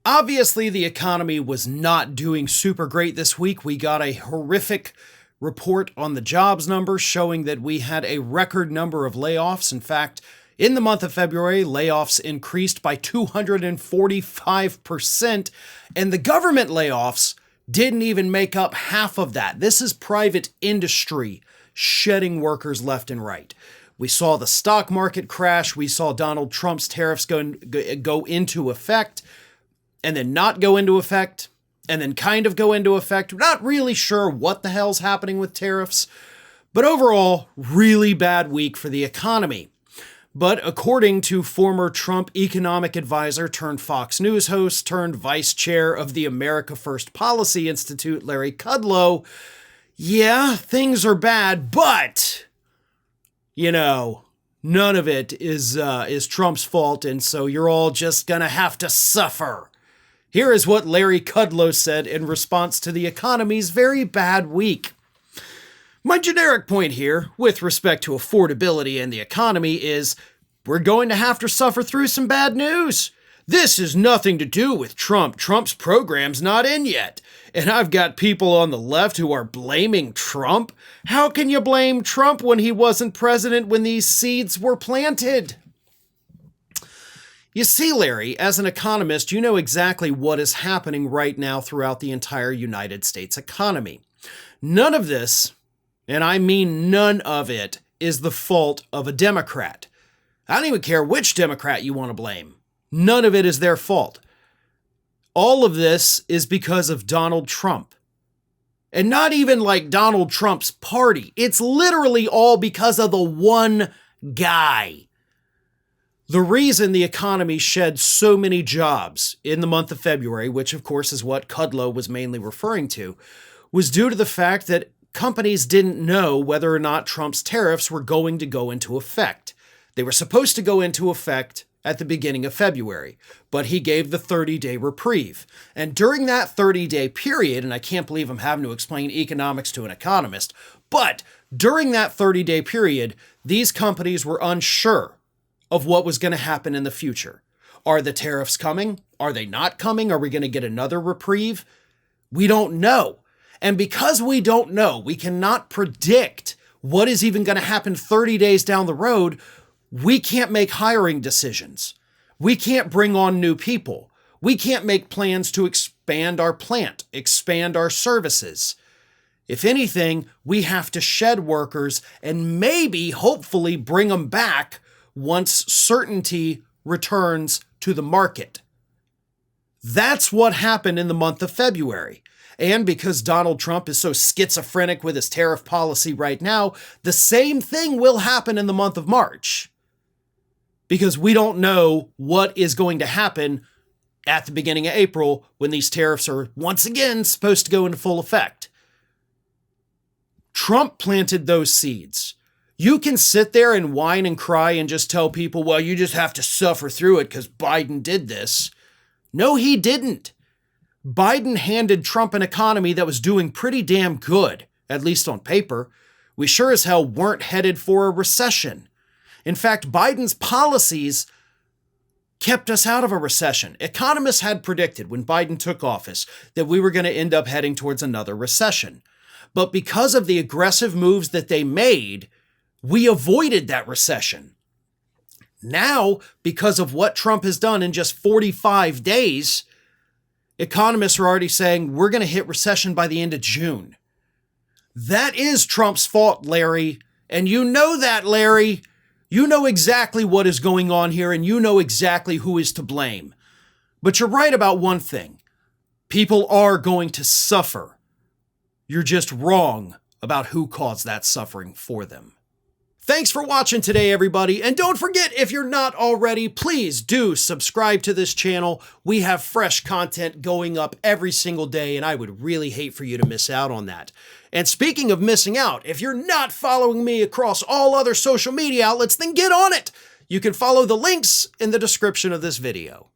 Obviously, the economy was not doing super great this week. We got a horrific report on the jobs numbers showing that we had a record number of layoffs. In fact, in the month of February, layoffs increased by 245%, and the government layoffs didn't even make up half of that. This is private industry shedding workers left and right. We saw the stock market crash. We saw Donald Trump's tariffs go into effect, and then not go into effect, and then kind of go into effect. We're not really sure what the hell's happening with tariffs, but overall, really bad week for the economy. But according to former Trump economic advisor turned Fox News host turned vice chair of the America First Policy Institute, Larry Kudlow, yeah, things are bad, but, none of it is Trump's fault, and so you're all just gonna have to suffer. Here is what Larry Kudlow said in response to the economy's very bad week. My generic point here, with respect to affordability and the economy, is we're going to have to suffer through some bad news. This has nothing to do with Trump. Trump's program's not in yet. And I've got people on the left who are blaming Trump. How can you blame Trump when he wasn't president when these seeds were planted? You see, Larry, as an economist, you know exactly what is happening right now throughout the entire United States economy. None of this, and I mean none of it, is the fault of a Democrat. I don't even care which Democrat you want to blame. None of it is their fault. All of this is because of Donald Trump. And not even like Donald Trump's party. It's literally all because of the one guy. The reason the economy shed so many jobs in the month of February, which of course is what Kudlow was mainly referring to, was due to the fact that companies didn't know whether or not Trump's tariffs were going to go into effect. They were supposed to go into effect at the beginning of February, but he gave the 30-day reprieve. And during that 30-day period, and I can't believe I'm having to explain economics to an economist, but during that 30-day period, these companies were unsure of what was going to happen in the future. Are the tariffs coming? Are they not coming? Are we going to get another reprieve? We don't know. And because we don't know, we cannot predict what is even going to happen 30 days down the road. We can't make hiring decisions. We can't bring on new people. We can't make plans to expand our plant, expand our services. If anything, we have to shed workers and maybe, hopefully, bring them back once certainty returns to the market. That's what happened in the month of February. And because Donald Trump is so schizophrenic with his tariff policy right now, the same thing will happen in the month of March. Because we don't know what is going to happen at the beginning of April when these tariffs are once again supposed to go into full effect. Trump planted those seeds. You can sit there and whine and cry and just tell people, well, you just have to suffer through it because Biden did this. No, he didn't. Biden handed Trump an economy that was doing pretty damn good, at least on paper. We sure as hell weren't headed for a recession. In fact, Biden's policies kept us out of a recession. Economists had predicted when Biden took office that we were going to end up heading towards another recession. But because of the aggressive moves that they made, we avoided that recession. Now, because of what Trump has done in just 45 days, economists are already saying we're going to hit recession by the end of June. That is Trump's fault, Larry. And you know that, Larry. You know exactly what is going on here, and you know exactly who is to blame. But you're right about one thing. People are going to suffer. You're just wrong about who caused that suffering for them. Thanks for watching today, everybody. And don't forget, if you're not already, please do subscribe to this channel. We have fresh content going up every single day, and I would really hate for you to miss out on that. And speaking of missing out, if you're not following me across all other social media outlets, then get on it. You can follow the links in the description of this video.